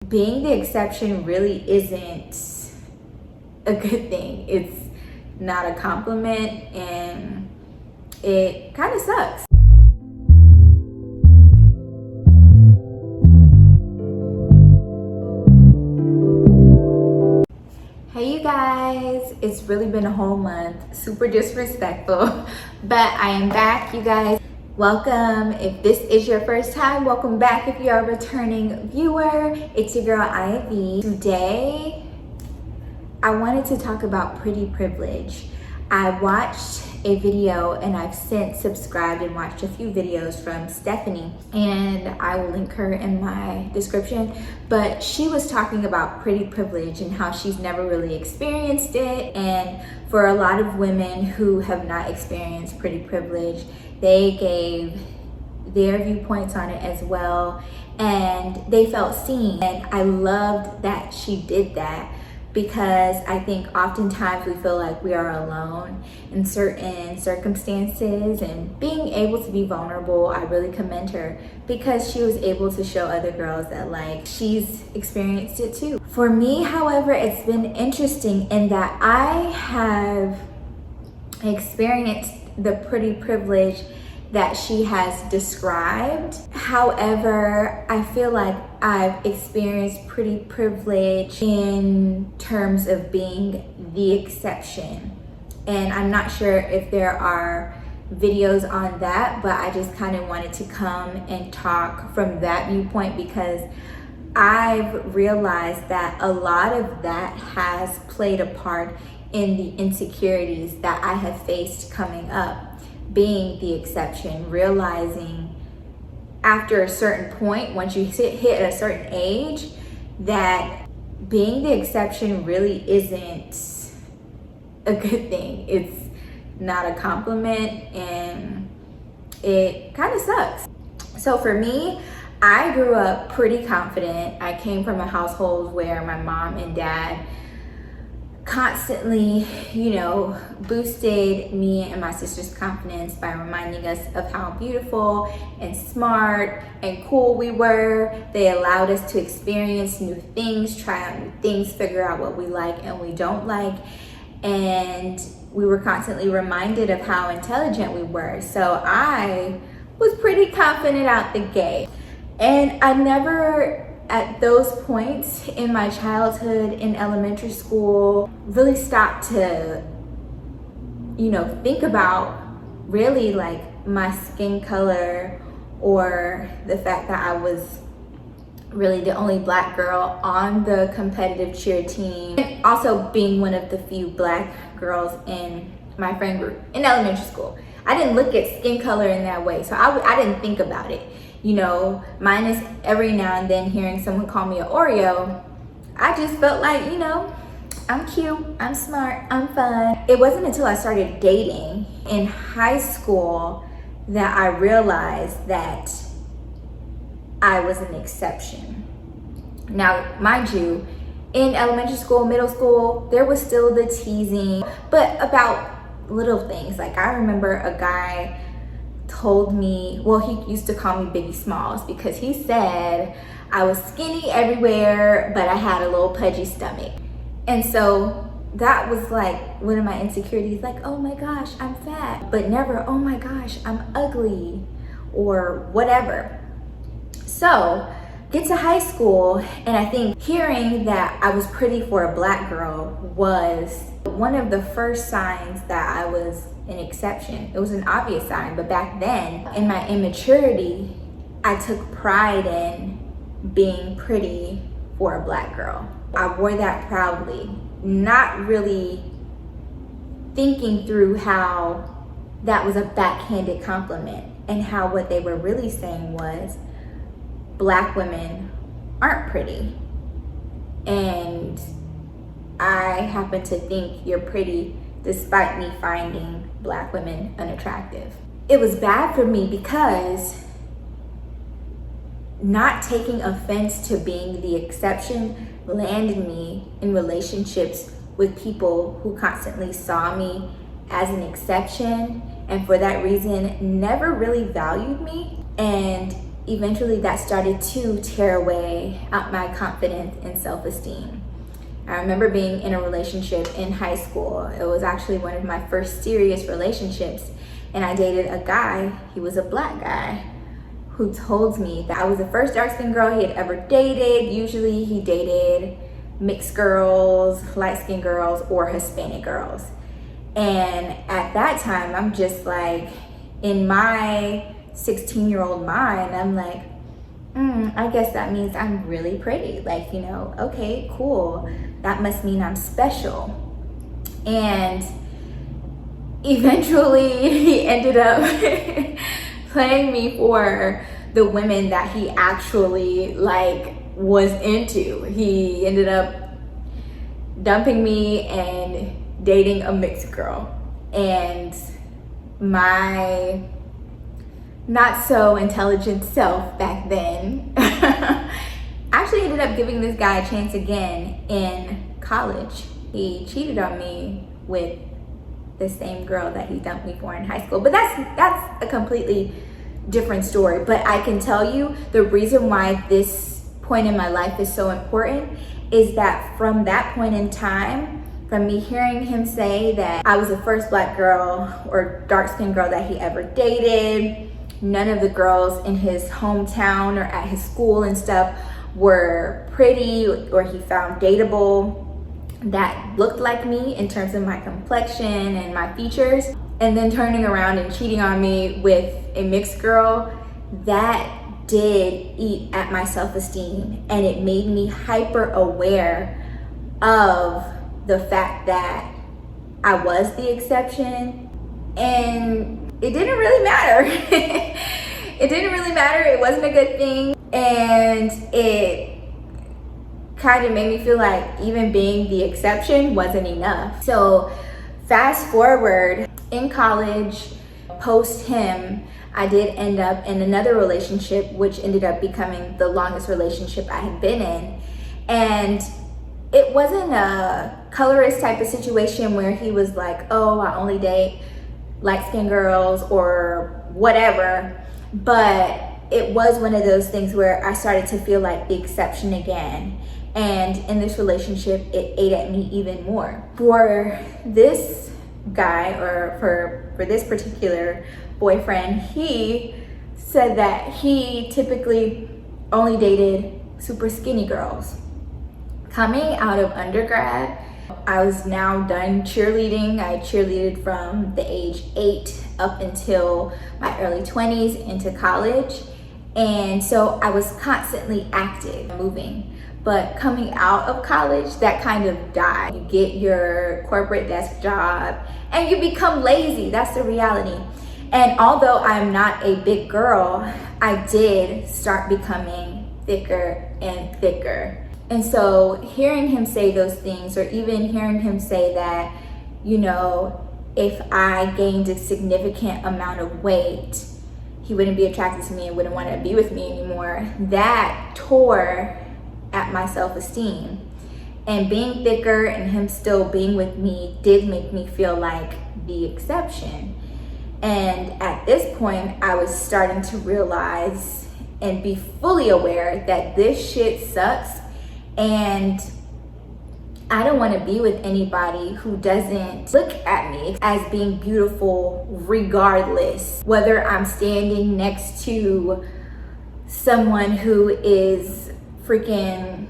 Being the exception really isn't a good thing. It's not a compliment, and it kind of sucks. Hey you guys, it's really been a whole month, super disrespectful, but I am back, you guys. Welcome. If this is your first time, welcome back. If you're a returning viewer, it's your girl Ivy. Today I wanted to talk about pretty privilege. I watched a video, and I've since subscribed and watched a few videos from Stephanie, and I will link her in my description. But she was talking about pretty privilege and how she's never really experienced it. And for a lot of women who have not experienced pretty privilege, they gave their viewpoints on it as well, and they felt seen. And I loved that she did that, because I think oftentimes we feel like we are alone in certain circumstances, and being able to be vulnerable, I really commend her, because she was able to show other girls that like she's experienced it too. For me, however, it's been interesting in that I have experienced the pretty privilege that she has described. However, I feel like I've experienced pretty privilege in terms of being the exception. And I'm not sure if there are videos on that, but I just kind of wanted to come and talk from that viewpoint, because I've realized that a lot of that has played a part in the insecurities that I have faced coming up, being the exception, realizing after a certain point, once you hit a certain age, that being the exception really isn't a good thing. It's not a compliment, and it kind of sucks. So for me, I grew up pretty confident. I came from a household where my mom and dad constantly, boosted me and my sister's confidence by reminding us of how beautiful and smart and cool we were. They allowed us to experience new things, try out new things, figure out what we like and we don't like. And we were constantly reminded of how intelligent we were. So I was pretty confident out the gate. And I never, at those points in my childhood, in elementary school, really stopped to, think about really like my skin color, or the fact that I was really the only black girl on the competitive cheer team. And also being one of the few black girls in my friend group in elementary school. I didn't look at skin color in that way, so I didn't think about it. Minus every now and then hearing someone call me an Oreo, I just felt like, I'm cute, I'm smart, I'm fun. It wasn't until I started dating in high school that I realized that I was an exception. Now, mind you, in elementary school, middle school, there was still the teasing, but about little things. Like, I remember a guy told me, well, he used to call me Biggie Smalls, because he said I was skinny everywhere, but I had a little pudgy stomach. And so that was like one of my insecurities, like, oh my gosh, I'm fat, but never, oh my gosh, I'm ugly or whatever. So get to high school, and I think hearing that I was pretty for a black girl was one of the first signs that I was an exception. It was an obvious sign, but back then, in my immaturity, I took pride in being pretty for a black girl. I wore that proudly, not really thinking through how that was a backhanded compliment, and how what they were really saying was, black women aren't pretty. And I happen to think you're pretty despite me finding black women unattractive. It was bad for me, because not taking offense to being the exception landed me in relationships with people who constantly saw me as an exception, and for that reason never really valued me. And eventually that started to tear away at my confidence and self-esteem. I remember being in a relationship in high school. It was actually one of my first serious relationships, and I dated a guy. He was a black guy who told me that I was the first dark-skinned girl he had ever dated. Usually he dated mixed girls, light-skinned girls, or Hispanic girls. And at that time, I'm just like, in my 16-year-old mind, I'm like, I guess that means I'm really pretty. Like, you know, okay, cool. That must mean I'm special. And eventually he ended up playing me for the women that he actually like was into. He ended up dumping me and dating a mixed girl. And my not so intelligent self back then actually ended up giving this guy a chance again in college. He cheated on me with the same girl that he dumped me for in high school. But that's a completely different story. But I can tell you the reason why this point in my life is so important is that from that point in time, from me hearing him say that I was the first black girl or dark-skinned girl that he ever dated, none of the girls in his hometown or at his school and stuff were pretty or he found dateable that looked like me in terms of my complexion and my features, and then turning around and cheating on me with a mixed girl, that did eat at my self-esteem, and it made me hyper aware of the fact that I was the exception, and it didn't really matter. It didn't really matter. It wasn't a good thing, and it kind of made me feel like even being the exception wasn't enough. So fast forward, in college, post him, I did end up in another relationship, which ended up becoming the longest relationship I had been in. And it wasn't a colorist type of situation where he was like, oh, I only date light-skinned girls or whatever. But it was one of those things where I started to feel like the exception again. And in this relationship, it ate at me even more. For this guy, or for this particular boyfriend, he said that he typically only dated super skinny girls. Coming out of undergrad, I was now done cheerleading. I cheerleaded from the age 8 up until my early 20s into college. And so I was constantly active, moving. But coming out of college, that kind of died. You get your corporate desk job and you become lazy. That's the reality. And although I'm not a big girl, I did start becoming thicker and thicker. And so hearing him say those things, or even hearing him say that, you know, if I gained a significant amount of weight, he wouldn't be attracted to me and wouldn't want to be with me anymore, that tore at my self-esteem. And being thicker and him still being with me did make me feel like the exception. And at this point, I was starting to realize and be fully aware that this shit sucks, and I don't want to be with anybody who doesn't look at me as being beautiful regardless. Whether I'm standing next to someone who is freaking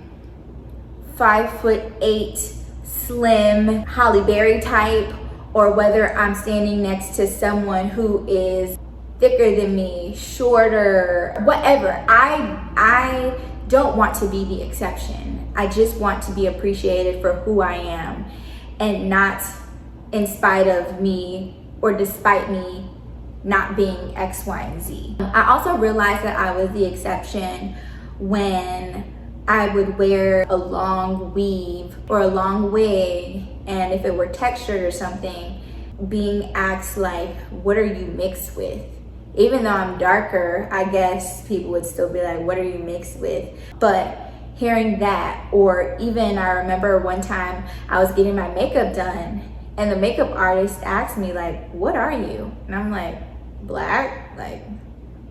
5'8", slim, Halle Berry type, or whether I'm standing next to someone who is thicker than me, shorter, whatever. I don't want to be the exception. I just want to be appreciated for who I am, and not in spite of me or despite me not being X, Y, and Z. I also realized that I was the exception when I would wear a long weave or a long wig, and if it were textured or something, being asked like, what are you mixed with? Even though I'm darker, I guess people would still be like, what are you mixed with? But hearing that, or even I remember one time I was getting my makeup done and the makeup artist asked me like, what are you? And I'm like, black? Like,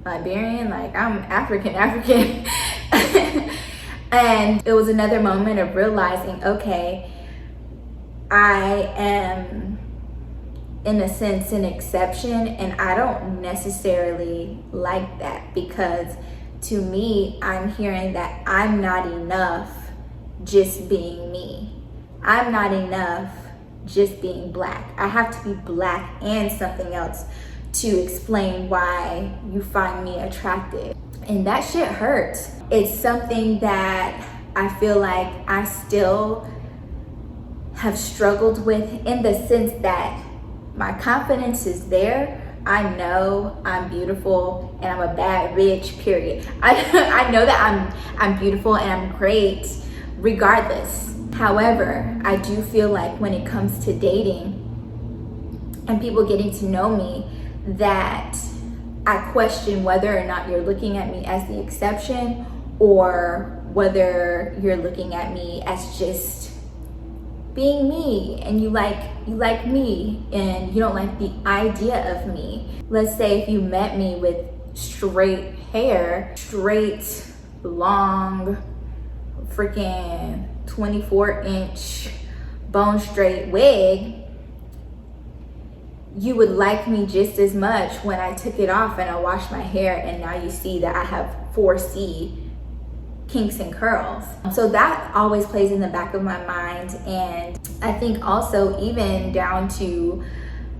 Liberian, like I'm African. And it was another moment of realizing, okay, I am in a sense an exception, and I don't necessarily like that, because to me, I'm hearing that I'm not enough just being me. I'm not enough just being black. I have to be black and something else to explain why you find me attractive. And that shit hurts. It's something that I feel like I still have struggled with, in the sense that my confidence is there. I know I'm beautiful and I'm a bad bitch, period. I know that I'm beautiful and I'm great regardless. However, I do feel like when it comes to dating and people getting to know me, that I question whether or not you're looking at me as the exception, or whether you're looking at me as just being me, and you like me and you don't like the idea of me. Let's say if you met me with straight hair, straight, long, freaking 24-inch bone straight wig, you would like me just as much when I took it off and I washed my hair, and now you see that I have 4C kinks and curls. So that always plays in the back of my mind. And I think also even down to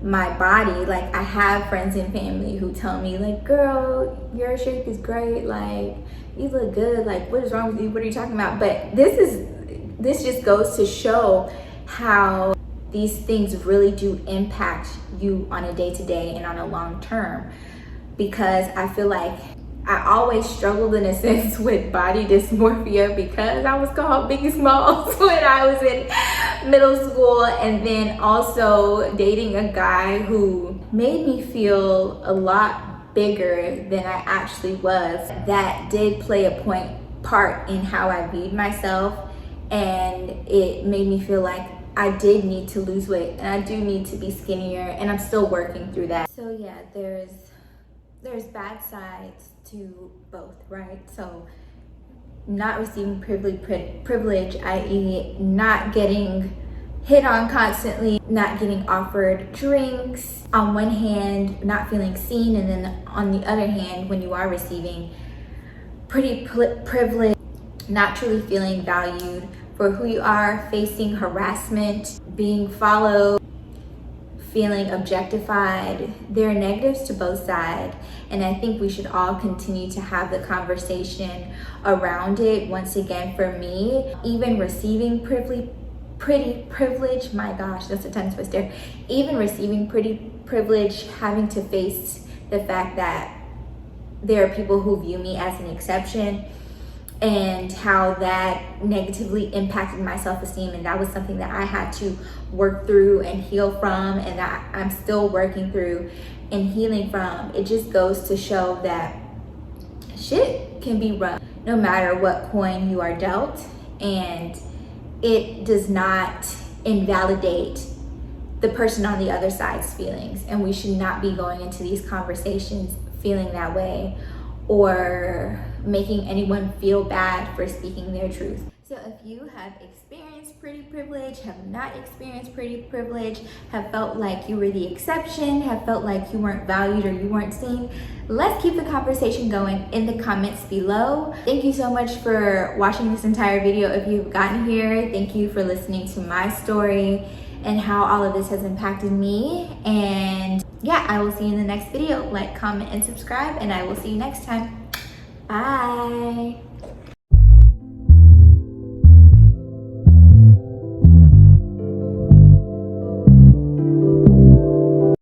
my body, like I have friends and family who tell me like, girl, your shape is great, like you look good, like what is wrong with you, what are you talking about? But this just goes to show how these things really do impact you on a day-to-day and on a long term. Because I feel like I always struggled in a sense with body dysmorphia, because I was called Biggie Smalls when I was in middle school, and then also dating a guy who made me feel a lot bigger than I actually was. That did play a part in how I viewed myself, and it made me feel like I did need to lose weight and I do need to be skinnier, and I'm still working through that. So yeah, there's bad sides to both, right? So not receiving privilege, i.e. not getting hit on constantly, not getting offered drinks, on one hand not feeling seen, and then on the other hand, when you are receiving privilege, not truly feeling valued for who you are, facing harassment, being followed, feeling objectified. There are negatives to both sides, and I think we should all continue to have the conversation around it. Once again, for me, even receiving pretty privilege, my gosh, that's a tongue twister. Even receiving pretty privilege, having to face the fact that there are people who view me as an exception, and how that negatively impacted my self-esteem. And that was something that I had to work through and heal from, and that I'm still working through and healing from. It just goes to show that shit can be rough no matter what coin you are dealt, and it does not invalidate the person on the other side's feelings. And we should not be going into these conversations feeling that way, or making anyone feel bad for speaking their truth. So if you have experienced pretty privilege, have not experienced pretty privilege, have felt like you were the exception, have felt like you weren't valued or you weren't seen, let's keep the conversation going in the comments below. Thank you so much for watching this entire video. If you've gotten here, thank you for listening to my story and how all of this has impacted me. And yeah, I will see you in the next video. Like, comment, and subscribe, and I will see you next time. Bye.